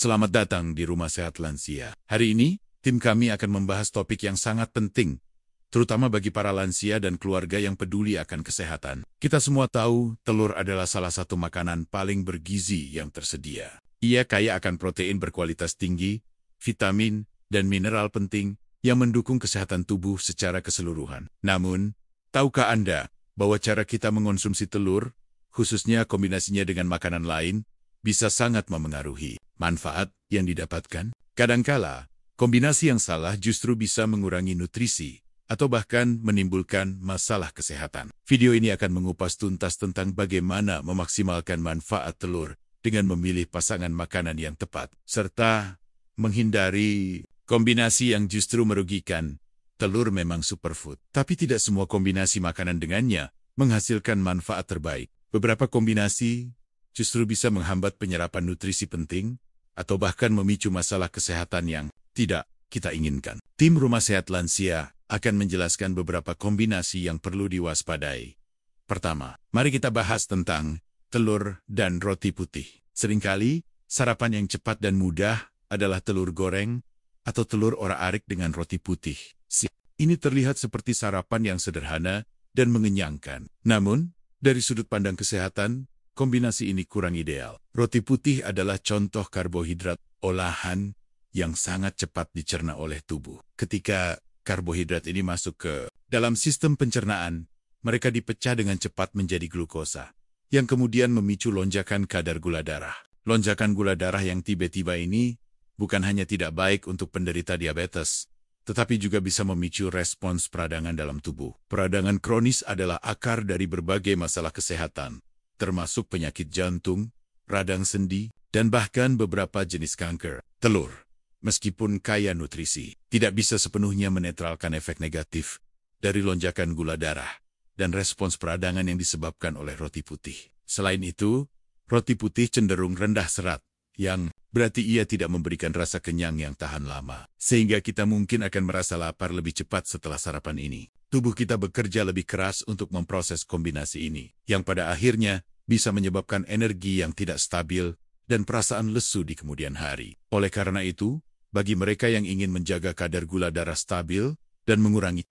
Selamat datang di Rumah Sehat Lansia. Hari ini, tim kami akan membahas topik yang sangat penting, terutama bagi para lansia dan keluarga yang peduli akan kesehatan. Kita semua tahu, telur adalah salah satu makanan paling bergizi yang tersedia. Ia kaya akan protein berkualitas tinggi, vitamin, dan mineral penting yang mendukung kesehatan tubuh secara keseluruhan. Namun, tahukah Anda bahwa cara kita mengonsumsi telur, khususnya kombinasinya dengan makanan lain, bisa sangat memengaruhi manfaat yang didapatkan? Kadangkala, kombinasi yang salah justru bisa mengurangi nutrisi atau bahkan menimbulkan masalah kesehatan. Video ini akan mengupas tuntas tentang bagaimana memaksimalkan manfaat telur dengan memilih pasangan makanan yang tepat, serta menghindari kombinasi yang justru merugikan. Telur memang superfood, tapi tidak semua kombinasi makanan dengannya menghasilkan manfaat terbaik. Beberapa kombinasi justru bisa menghambat penyerapan nutrisi penting atau bahkan memicu masalah kesehatan yang tidak kita inginkan. Tim Rumah Sehat Lansia akan menjelaskan beberapa kombinasi yang perlu diwaspadai. Pertama, mari kita bahas tentang telur dan roti putih. Seringkali, sarapan yang cepat dan mudah adalah telur goreng atau telur orak-arik dengan roti putih. Ini terlihat seperti sarapan yang sederhana dan mengenyangkan. Namun, dari sudut pandang kesehatan, kombinasi ini kurang ideal. Roti putih adalah contoh karbohidrat olahan yang sangat cepat dicerna oleh tubuh. Ketika karbohidrat ini masuk ke dalam sistem pencernaan, mereka dipecah dengan cepat menjadi glukosa, yang kemudian memicu lonjakan kadar gula darah. Lonjakan gula darah yang tiba-tiba ini bukan hanya tidak baik untuk penderita diabetes, tetapi juga bisa memicu respons peradangan dalam tubuh. Peradangan kronis adalah akar dari berbagai masalah kesehatan, termasuk penyakit jantung, radang sendi, dan bahkan beberapa jenis kanker. Telur, meskipun kaya nutrisi, tidak bisa sepenuhnya menetralkan efek negatif dari lonjakan gula darah dan respons peradangan yang disebabkan oleh roti putih. Selain itu, roti putih cenderung rendah serat, yang berarti ia tidak memberikan rasa kenyang yang tahan lama, sehingga kita mungkin akan merasa lapar lebih cepat setelah sarapan ini. Tubuh kita bekerja lebih keras untuk memproses kombinasi ini, yang pada akhirnya bisa menyebabkan energi yang tidak stabil dan perasaan lesu di kemudian hari. Oleh karena itu, bagi mereka yang ingin menjaga kadar gula darah stabil dan mengurangi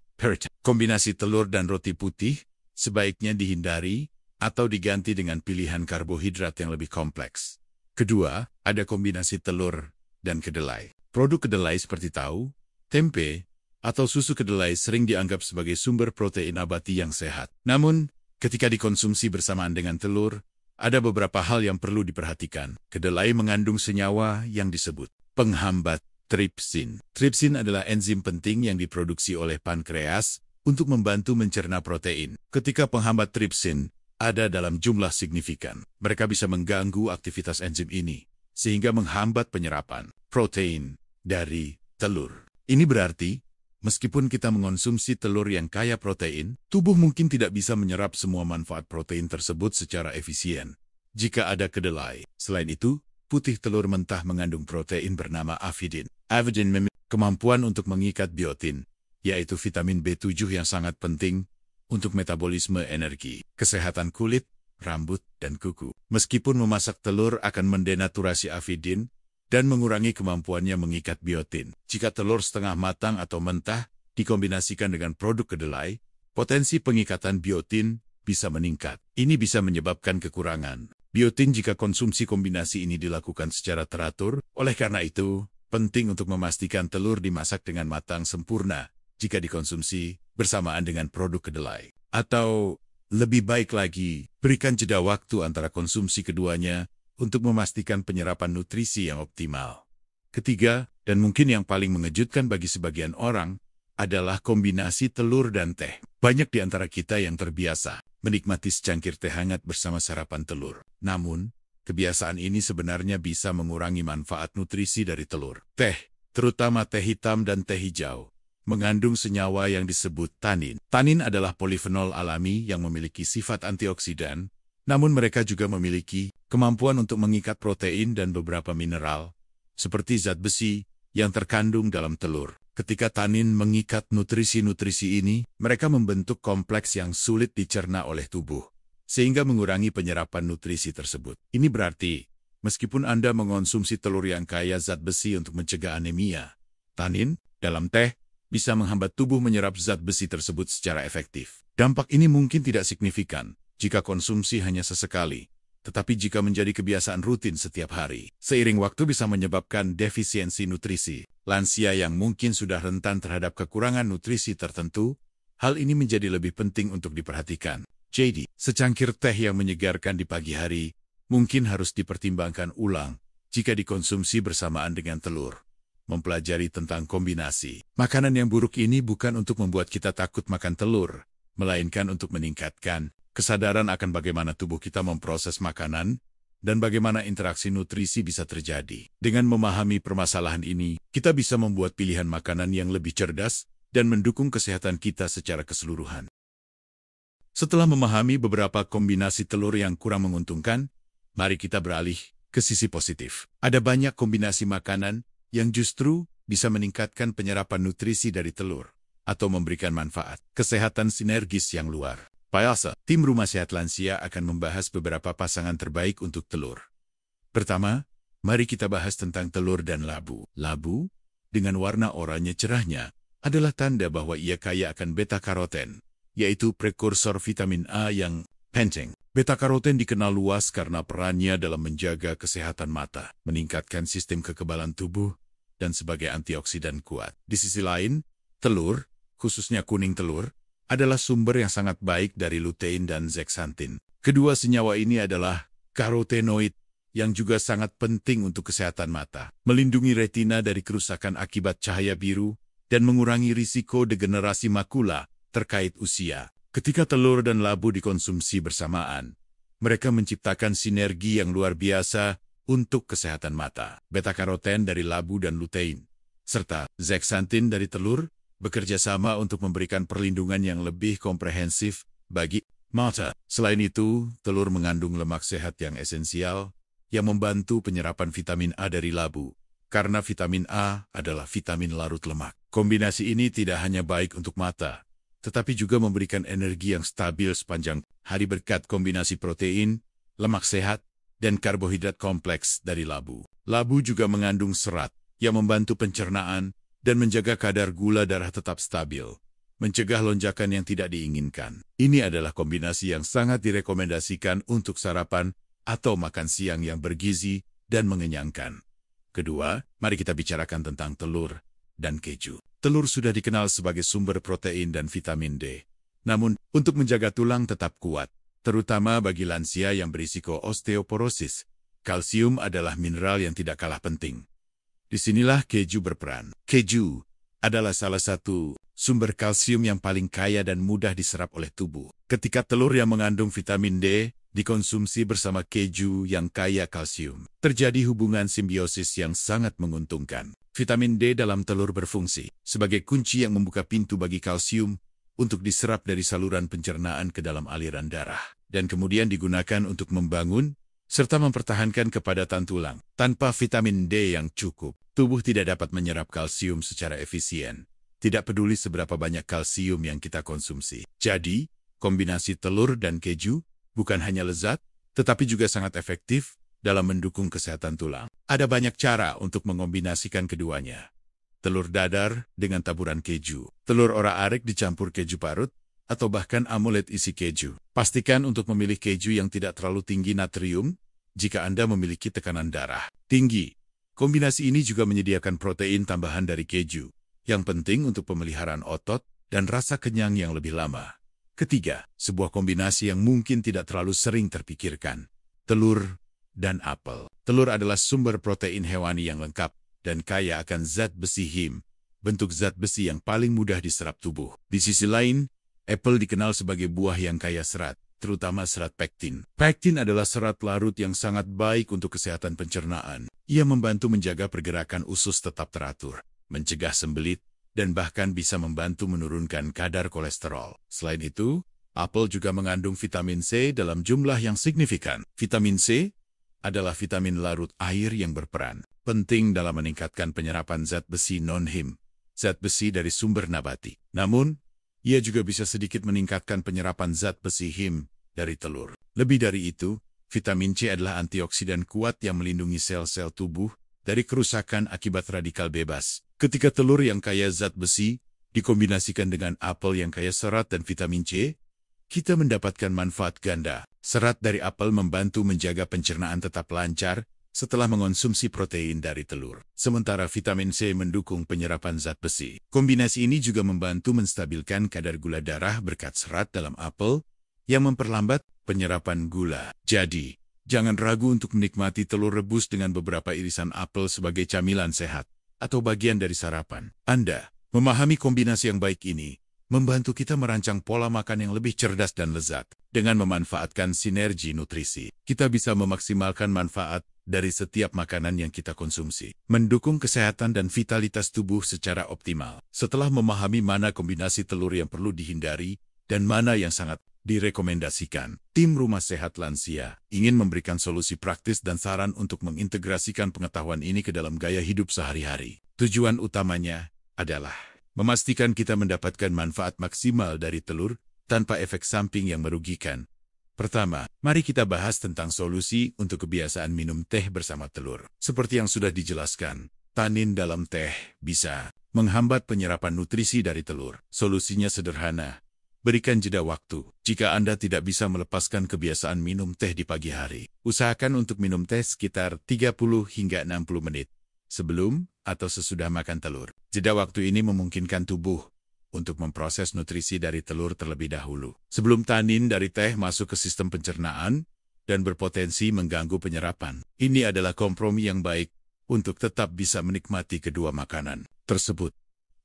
kombinasi telur dan roti putih sebaiknya dihindari atau diganti dengan pilihan karbohidrat yang lebih kompleks. Kedua, ada kombinasi telur dan kedelai. Produk kedelai seperti tahu, tempe, atau susu kedelai sering dianggap sebagai sumber protein abadi yang sehat. Namun, ketika dikonsumsi bersamaan dengan telur, ada beberapa hal yang perlu diperhatikan. Kedelai mengandung senyawa yang disebut penghambat tripsin. Tripsin adalah enzim penting yang diproduksi oleh pankreas untuk membantu mencerna protein. Ketika penghambat tripsin ada dalam jumlah signifikan, mereka bisa mengganggu aktivitas enzim ini, sehingga menghambat penyerapan protein dari telur. Ini berarti, meskipun kita mengonsumsi telur yang kaya protein, tubuh mungkin tidak bisa menyerap semua manfaat protein tersebut secara efisien jika ada kedelai. Selain itu, putih telur mentah mengandung protein bernama avidin. Avidin memiliki kemampuan untuk mengikat biotin, yaitu vitamin B7 yang sangat penting untuk metabolisme energi, kesehatan kulit, rambut, dan kuku. Meskipun memasak telur akan mendenaturasi avidin dan mengurangi kemampuannya mengikat biotin. Jika telur setengah matang atau mentah dikombinasikan dengan produk kedelai, potensi pengikatan biotin bisa meningkat. Ini bisa menyebabkan kekurangan biotin jika konsumsi kombinasi ini dilakukan secara teratur. Oleh karena itu, penting untuk memastikan telur dimasak dengan matang sempurna jika dikonsumsi bersamaan dengan produk kedelai. Atau, lebih baik lagi, berikan jeda waktu antara konsumsi keduanya untuk memastikan penyerapan nutrisi yang optimal. Ketiga, dan mungkin yang paling mengejutkan bagi sebagian orang, adalah kombinasi telur dan teh. Banyak di antara kita yang terbiasa menikmati secangkir teh hangat bersama sarapan telur. Namun, kebiasaan ini sebenarnya bisa mengurangi manfaat nutrisi dari telur. Teh, terutama teh hitam dan teh hijau, mengandung senyawa yang disebut tanin. Tanin adalah polifenol alami yang memiliki sifat antioksidan, namun mereka juga memiliki kemampuan untuk mengikat protein dan beberapa mineral, seperti zat besi yang terkandung dalam telur. Ketika tanin mengikat nutrisi-nutrisi ini, mereka membentuk kompleks yang sulit dicerna oleh tubuh, sehingga mengurangi penyerapan nutrisi tersebut. Ini berarti, Meskipun Anda mengonsumsi telur yang kaya zat besi untuk mencegah anemia, tanin dalam teh bisa menghambat tubuh menyerap zat besi tersebut secara efektif. Dampak ini mungkin tidak signifikan jika konsumsi hanya sesekali, tetapi jika menjadi kebiasaan rutin setiap hari, seiring waktu bisa menyebabkan defisiensi nutrisi. Lansia yang mungkin sudah rentan terhadap kekurangan nutrisi tertentu, hal ini menjadi lebih penting untuk diperhatikan. Jadi, secangkir teh yang menyegarkan di pagi hari mungkin harus dipertimbangkan ulang jika dikonsumsi bersamaan dengan telur. Mempelajari tentang kombinasi makanan yang buruk ini bukan untuk membuat kita takut makan telur, melainkan untuk meningkatkan kesadaran akan bagaimana tubuh kita memproses makanan dan bagaimana interaksi nutrisi bisa terjadi. Dengan memahami permasalahan ini, kita bisa membuat pilihan makanan yang lebih cerdas dan mendukung kesehatan kita secara keseluruhan. Setelah memahami beberapa kombinasi telur yang kurang menguntungkan, mari kita beralih ke sisi positif. Ada banyak kombinasi makanan yang justru bisa meningkatkan penyerapan nutrisi dari telur atau memberikan manfaat kesehatan sinergis yang luar biasa. Tim Rumah Sehat Lansia akan membahas beberapa pasangan terbaik untuk telur. Pertama, mari kita bahas tentang telur dan labu. Labu, dengan warna oranye cerahnya, adalah tanda bahwa ia kaya akan beta-karoten, yaitu prekursor vitamin A yang penting. Beta-karoten dikenal luas karena perannya dalam menjaga kesehatan mata, meningkatkan sistem kekebalan tubuh, dan sebagai antioksidan kuat. Di sisi lain, telur, khususnya kuning telur, adalah sumber yang sangat baik dari lutein dan zeaxanthin. Kedua senyawa ini adalah karotenoid yang juga sangat penting untuk kesehatan mata, melindungi retina dari kerusakan akibat cahaya biru, dan mengurangi risiko degenerasi makula terkait usia. Ketika telur dan labu dikonsumsi bersamaan, mereka menciptakan sinergi yang luar biasa untuk kesehatan mata. Beta-karoten dari labu dan lutein, serta zeaxanthin dari telur, bekerja sama untuk memberikan perlindungan yang lebih komprehensif bagi mata. Selain itu, telur mengandung lemak sehat yang esensial, yang membantu penyerapan vitamin A dari labu, karena vitamin A adalah vitamin larut lemak. Kombinasi ini tidak hanya baik untuk mata, tetapi juga memberikan energi yang stabil sepanjang hari berkat kombinasi protein, lemak sehat, dan karbohidrat kompleks dari labu. Labu juga mengandung serat yang membantu pencernaan dan menjaga kadar gula darah tetap stabil, mencegah lonjakan yang tidak diinginkan. Ini adalah kombinasi yang sangat direkomendasikan untuk sarapan atau makan siang yang bergizi dan mengenyangkan. Kedua, mari kita bicarakan tentang telur dan keju. Telur sudah dikenal sebagai sumber protein dan vitamin D. Namun, untuk menjaga tulang tetap kuat, terutama bagi lansia yang berisiko osteoporosis, kalsium adalah mineral yang tidak kalah penting. Disinilah keju berperan. Keju adalah salah satu sumber kalsium yang paling kaya dan mudah diserap oleh tubuh. Ketika telur yang mengandung vitamin D dikonsumsi bersama keju yang kaya kalsium, terjadi hubungan simbiosis yang sangat menguntungkan. Vitamin D dalam telur berfungsi sebagai kunci yang membuka pintu bagi kalsium untuk diserap dari saluran pencernaan ke dalam aliran darah, dan kemudian digunakan untuk membangun serta mempertahankan kepadatan tulang. Tanpa vitamin D yang cukup, tubuh tidak dapat menyerap kalsium secara efisien, tidak peduli seberapa banyak kalsium yang kita konsumsi. Jadi, kombinasi telur dan keju bukan hanya lezat, tetapi juga sangat efektif dalam mendukung kesehatan tulang. Ada banyak cara untuk mengombinasikan keduanya. Telur dadar dengan taburan keju, telur orak-arik dicampur keju parut, atau bahkan amulet isi keju. Pastikan untuk memilih keju yang tidak terlalu tinggi natrium jika Anda memiliki tekanan darah tinggi. Kombinasi ini juga menyediakan protein tambahan dari keju, yang penting untuk pemeliharaan otot dan rasa kenyang yang lebih lama. Ketiga, sebuah kombinasi yang mungkin tidak terlalu sering terpikirkan. Telur dan apel. Telur adalah sumber protein hewani yang lengkap dan kaya akan zat besi heme, bentuk zat besi yang paling mudah diserap tubuh. Di sisi lain, apel dikenal sebagai buah yang kaya serat, terutama serat pektin. Pektin adalah serat larut yang sangat baik untuk kesehatan pencernaan. Ia membantu menjaga pergerakan usus tetap teratur, mencegah sembelit, dan bahkan bisa membantu menurunkan kadar kolesterol. Selain itu, apel juga mengandung vitamin C dalam jumlah yang signifikan. Vitamin C adalah vitamin larut air yang berperan penting dalam meningkatkan penyerapan zat besi non-heme, zat besi dari sumber nabati. Namun, ia juga bisa sedikit meningkatkan penyerapan zat besi heme dari telur. Lebih dari itu, Vitamin C adalah antioksidan kuat yang melindungi sel-sel tubuh dari kerusakan akibat radikal bebas. Ketika telur yang kaya zat besi dikombinasikan dengan apel yang kaya serat dan vitamin C, kita mendapatkan manfaat ganda. Serat dari apel membantu menjaga pencernaan tetap lancar setelah mengonsumsi protein dari telur. Sementara vitamin C mendukung penyerapan zat besi. Kombinasi ini juga membantu menstabilkan kadar gula darah berkat serat dalam apel yang memperlambat penyerapan gula. Jadi, jangan ragu untuk menikmati telur rebus dengan beberapa irisan apel sebagai camilan sehat atau bagian dari sarapan. Anda memahami kombinasi yang baik ini membantu kita merancang pola makan yang lebih cerdas dan lezat. Dengan memanfaatkan sinergi nutrisi, kita bisa memaksimalkan manfaat dari setiap makanan yang kita konsumsi, mendukung kesehatan dan vitalitas tubuh secara optimal. Setelah memahami mana kombinasi telur yang perlu dihindari dan mana yang sangat direkomendasikan, tim Rumah Sehat Lansia ingin memberikan solusi praktis dan saran untuk mengintegrasikan pengetahuan ini ke dalam gaya hidup sehari-hari. Tujuan utamanya adalah memastikan kita mendapatkan manfaat maksimal dari telur tanpa efek samping yang merugikan. Pertama, mari kita bahas tentang solusi untuk kebiasaan minum teh bersama telur. Seperti yang sudah dijelaskan, tanin dalam teh bisa menghambat penyerapan nutrisi dari telur. Solusinya sederhana, berikan jeda waktu. Jika Anda tidak bisa melepaskan kebiasaan minum teh di pagi hari, usahakan untuk minum teh sekitar 30 hingga 60 menit sebelum atau sesudah makan telur. Jeda waktu ini memungkinkan tubuh untuk memproses nutrisi dari telur terlebih dahulu, sebelum tanin dari teh masuk ke sistem pencernaan dan berpotensi mengganggu penyerapan. Ini adalah kompromi yang baik untuk tetap bisa menikmati kedua makanan tersebut.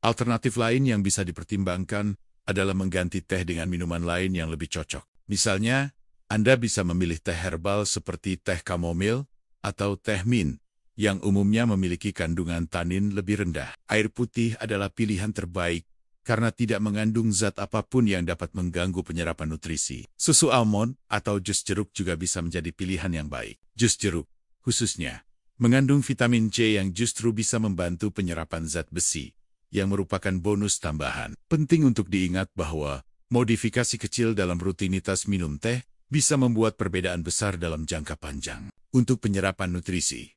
Alternatif lain yang bisa dipertimbangkan adalah mengganti teh dengan minuman lain yang lebih cocok. Misalnya, Anda bisa memilih teh herbal seperti teh kamomil atau teh mint, yang umumnya memiliki kandungan tanin lebih rendah. Air putih adalah pilihan terbaik karena tidak mengandung zat apapun yang dapat mengganggu penyerapan nutrisi. Susu almond atau jus jeruk juga bisa menjadi pilihan yang baik. Jus jeruk, khususnya, mengandung vitamin C yang justru bisa membantu penyerapan zat besi, yang merupakan bonus tambahan. Penting untuk diingat bahwa modifikasi kecil dalam rutinitas minum teh bisa membuat perbedaan besar dalam jangka panjang untuk penyerapan nutrisi.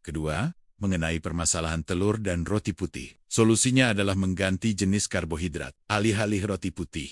Kedua, mengenai permasalahan telur dan roti putih. Solusinya adalah mengganti jenis karbohidrat. Alih-alih roti putih,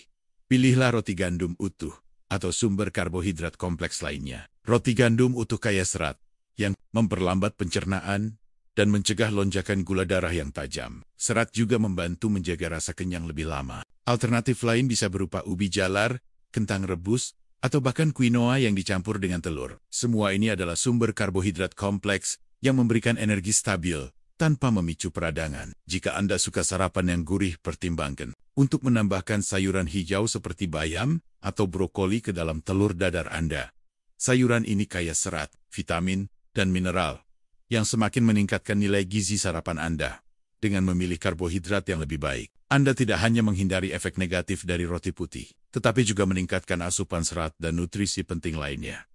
pilihlah roti gandum utuh atau sumber karbohidrat kompleks lainnya. Roti gandum utuh kaya serat yang memperlambat pencernaan dan mencegah lonjakan gula darah yang tajam. Serat juga membantu menjaga rasa kenyang lebih lama. Alternatif lain bisa berupa ubi jalar, kentang rebus, atau bahkan quinoa yang dicampur dengan telur. Semua ini adalah sumber karbohidrat kompleks yang memberikan energi stabil tanpa memicu peradangan. Jika Anda suka sarapan yang gurih, pertimbangkan untuk menambahkan sayuran hijau seperti bayam atau brokoli ke dalam telur dadar Anda. Sayuran ini kaya serat, vitamin, dan mineral, yang semakin meningkatkan nilai gizi sarapan Anda. Dengan memilih karbohidrat yang lebih baik, Anda tidak hanya menghindari efek negatif dari roti putih, tetapi juga meningkatkan asupan serat dan nutrisi penting lainnya.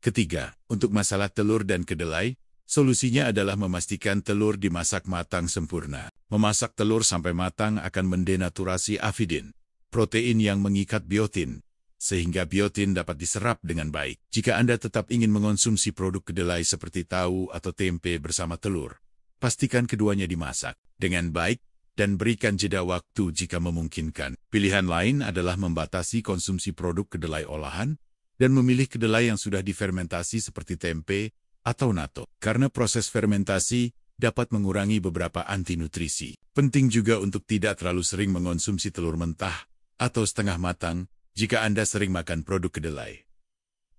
Ketiga, untuk masalah telur dan kedelai, solusinya adalah memastikan telur dimasak matang sempurna. Memasak telur sampai matang akan mendenaturasi avidin, protein yang mengikat biotin, sehingga biotin dapat diserap dengan baik. Jika Anda tetap ingin mengonsumsi produk kedelai seperti tahu atau tempe bersama telur, pastikan keduanya dimasak dengan baik dan berikan jeda waktu jika memungkinkan. Pilihan lain adalah membatasi konsumsi produk kedelai olahan dan memilih kedelai yang sudah difermentasi seperti tempe atau natto, karena proses fermentasi dapat mengurangi beberapa antinutrisi. Penting juga untuk tidak terlalu sering mengonsumsi telur mentah atau setengah matang jika Anda sering makan produk kedelai.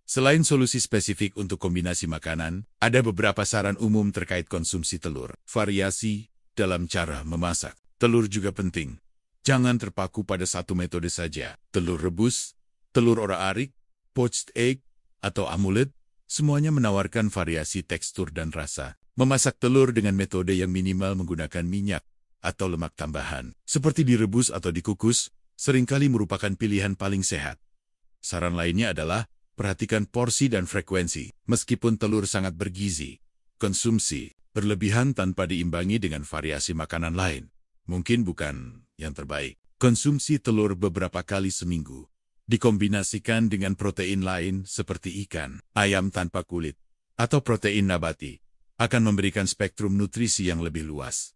Selain solusi spesifik untuk kombinasi makanan, ada beberapa saran umum terkait konsumsi telur. Variasi dalam cara memasak. Telur juga penting. Jangan terpaku pada satu metode saja. Telur rebus, telur ora-arik, poached egg, atau amulet, semuanya menawarkan variasi tekstur dan rasa. Memasak telur dengan metode yang minimal menggunakan minyak atau lemak tambahan, seperti direbus atau dikukus, seringkali merupakan pilihan paling sehat. Saran lainnya adalah, perhatikan porsi dan frekuensi. Meskipun telur sangat bergizi, konsumsi berlebihan tanpa diimbangi dengan variasi makanan lain mungkin bukan yang terbaik. Konsumsi telur beberapa kali seminggu dikombinasikan dengan protein lain seperti ikan, ayam tanpa kulit, atau protein nabati, akan memberikan spektrum nutrisi yang lebih luas.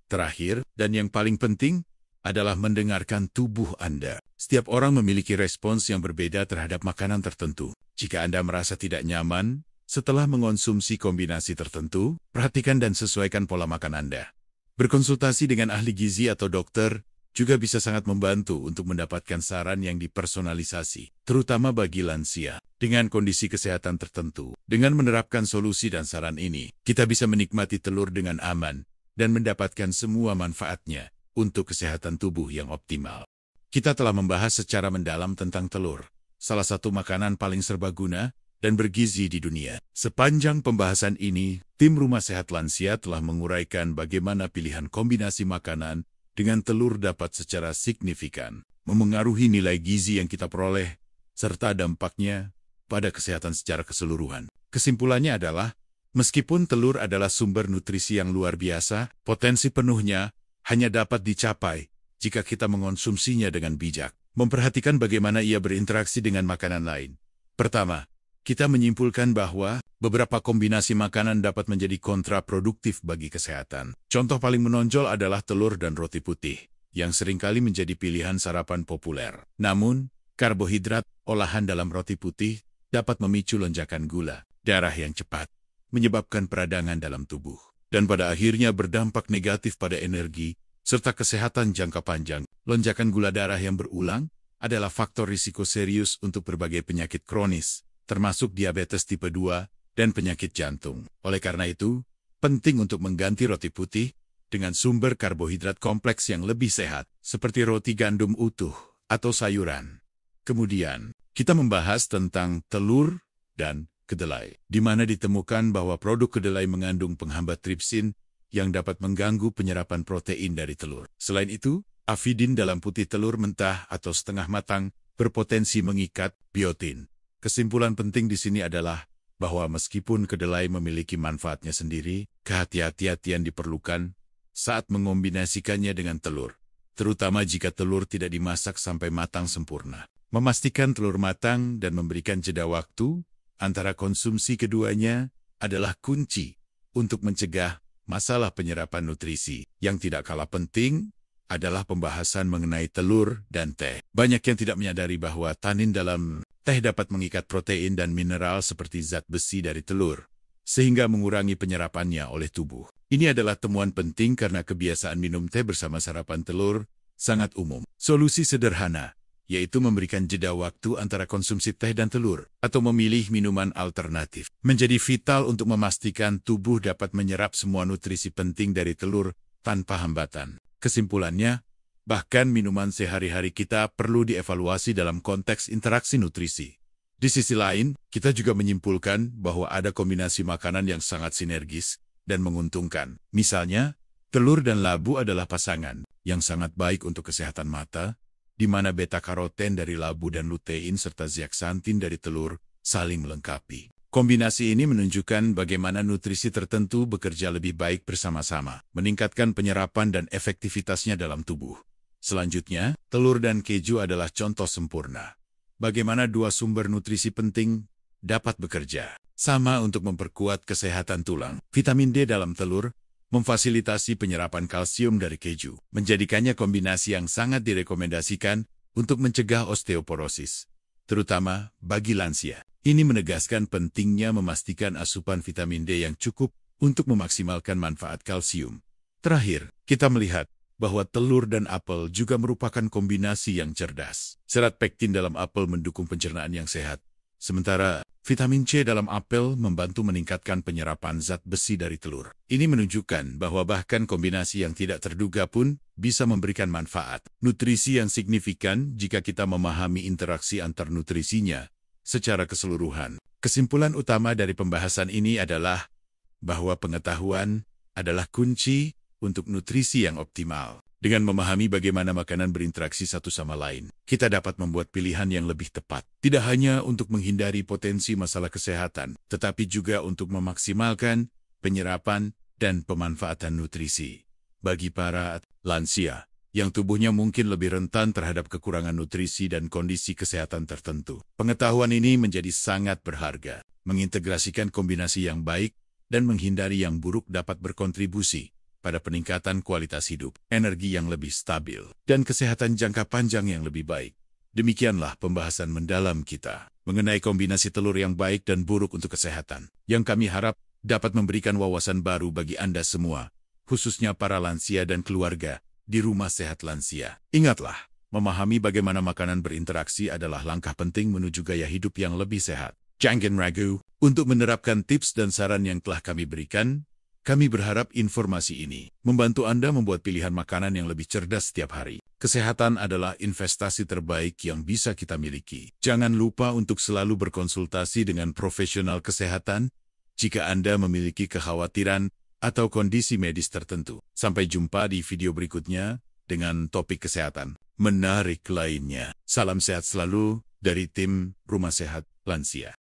Terakhir, dan yang paling penting, adalah mendengarkan tubuh Anda. Setiap orang memiliki respons yang berbeda terhadap makanan tertentu. Jika Anda merasa tidak nyaman setelah mengonsumsi kombinasi tertentu, perhatikan dan sesuaikan pola makan Anda. Berkonsultasi dengan ahli gizi atau dokter juga bisa sangat membantu untuk mendapatkan saran yang dipersonalisasi, terutama bagi lansia dengan kondisi kesehatan tertentu. Dengan menerapkan solusi dan saran ini, kita bisa menikmati telur dengan aman dan mendapatkan semua manfaatnya untuk kesehatan tubuh yang optimal. Kita telah membahas secara mendalam tentang telur, salah satu makanan paling serbaguna dan bergizi di dunia. Sepanjang pembahasan ini, tim Rumah Sehat Lansia telah menguraikan bagaimana pilihan kombinasi makanan dengan telur dapat secara signifikan memengaruhi nilai gizi yang kita peroleh, serta dampaknya pada kesehatan secara keseluruhan. Kesimpulannya adalah, meskipun telur adalah sumber nutrisi yang luar biasa, potensi penuhnya hanya dapat dicapai jika kita mengonsumsinya dengan bijak, memperhatikan bagaimana ia berinteraksi dengan makanan lain. Pertama, kita menyimpulkan bahwa beberapa kombinasi makanan dapat menjadi kontraproduktif bagi kesehatan. Contoh paling menonjol adalah telur dan roti putih, yang seringkali menjadi pilihan sarapan populer. Namun, karbohidrat olahan dalam roti putih dapat memicu lonjakan gula darah yang cepat, menyebabkan peradangan dalam tubuh, dan pada akhirnya berdampak negatif pada energi serta kesehatan jangka panjang. Lonjakan gula darah yang berulang adalah faktor risiko serius untuk berbagai penyakit kronis, termasuk diabetes tipe 2 dan penyakit jantung. Oleh karena itu, penting untuk mengganti roti putih dengan sumber karbohidrat kompleks yang lebih sehat, seperti roti gandum utuh atau sayuran. Kemudian, kita membahas tentang telur dan kedelai, di mana ditemukan bahwa produk kedelai mengandung penghambat tripsin yang dapat mengganggu penyerapan protein dari telur. Selain itu, avidin dalam putih telur mentah atau setengah matang berpotensi mengikat biotin. Kesimpulan penting di sini adalah bahwa meskipun kedelai memiliki manfaatnya sendiri, kehati-hatian diperlukan saat mengombinasikannya dengan telur, terutama jika telur tidak dimasak sampai matang sempurna. Memastikan telur matang dan memberikan jeda waktu antara konsumsi keduanya adalah kunci untuk mencegah masalah penyerapan nutrisi. Yang tidak kalah penting adalah pembahasan mengenai telur dan teh. Banyak yang tidak menyadari bahwa tanin dalam teh dapat mengikat protein dan mineral seperti zat besi dari telur, sehingga mengurangi penyerapannya oleh tubuh. Ini adalah temuan penting karena kebiasaan minum teh bersama sarapan telur sangat umum. Solusi sederhana, yaitu memberikan jeda waktu antara konsumsi teh dan telur, atau memilih minuman alternatif, menjadi vital untuk memastikan tubuh dapat menyerap semua nutrisi penting dari telur tanpa hambatan. Kesimpulannya, bahkan minuman sehari-hari kita perlu dievaluasi dalam konteks interaksi nutrisi. Di sisi lain, kita juga menyimpulkan bahwa ada kombinasi makanan yang sangat sinergis dan menguntungkan. Misalnya, telur dan labu adalah pasangan yang sangat baik untuk kesehatan mata, di mana beta-karoten dari labu dan lutein serta zeaksantin dari telur saling melengkapi. Kombinasi ini menunjukkan bagaimana nutrisi tertentu bekerja lebih baik bersama-sama, meningkatkan penyerapan dan efektivitasnya dalam tubuh. Selanjutnya, telur dan keju adalah contoh sempurna. Bagaimana dua sumber nutrisi penting dapat bekerja sama untuk memperkuat kesehatan tulang. Vitamin D dalam telur memfasilitasi penyerapan kalsium dari keju, menjadikannya kombinasi yang sangat direkomendasikan untuk mencegah osteoporosis, terutama bagi lansia. Ini menegaskan pentingnya memastikan asupan vitamin D yang cukup untuk memaksimalkan manfaat kalsium. Terakhir, kita melihat bahwa telur dan apel juga merupakan kombinasi yang cerdas. Serat pektin dalam apel mendukung pencernaan yang sehat, sementara vitamin C dalam apel membantu meningkatkan penyerapan zat besi dari telur. Ini menunjukkan bahwa bahkan kombinasi yang tidak terduga pun bisa memberikan manfaat nutrisi yang signifikan jika kita memahami interaksi antar nutrisinya secara keseluruhan. Kesimpulan utama dari pembahasan ini adalah bahwa pengetahuan adalah kunci untuk nutrisi yang optimal. Dengan memahami bagaimana makanan berinteraksi satu sama lain, kita dapat membuat pilihan yang lebih tepat. Tidak hanya untuk menghindari potensi masalah kesehatan, tetapi juga untuk memaksimalkan penyerapan dan pemanfaatan nutrisi bagi para lansia. yang tubuhnya mungkin lebih rentan terhadap kekurangan nutrisi dan kondisi kesehatan tertentu. Pengetahuan ini menjadi sangat berharga. Mengintegrasikan kombinasi yang baik dan menghindari yang buruk dapat berkontribusi pada peningkatan kualitas hidup, energi yang lebih stabil, dan kesehatan jangka panjang yang lebih baik. Demikianlah pembahasan mendalam kita mengenai kombinasi telur yang baik dan buruk untuk kesehatan, yang kami harap dapat memberikan wawasan baru bagi Anda semua, khususnya para lansia dan keluarga di Rumah Sehat Lansia. Ingatlah, memahami bagaimana makanan berinteraksi adalah langkah penting menuju gaya hidup yang lebih sehat. Jangan ragu untuk menerapkan tips dan saran yang telah kami berikan. Kami berharap informasi ini membantu Anda membuat pilihan makanan yang lebih cerdas setiap hari. Kesehatan adalah investasi terbaik yang bisa kita miliki. Jangan lupa untuk selalu berkonsultasi dengan profesional kesehatan jika Anda memiliki kekhawatiran atau kondisi medis tertentu. Sampai jumpa di video berikutnya dengan topik kesehatan menarik lainnya. Salam sehat selalu dari tim Rumah Sehat Lansia.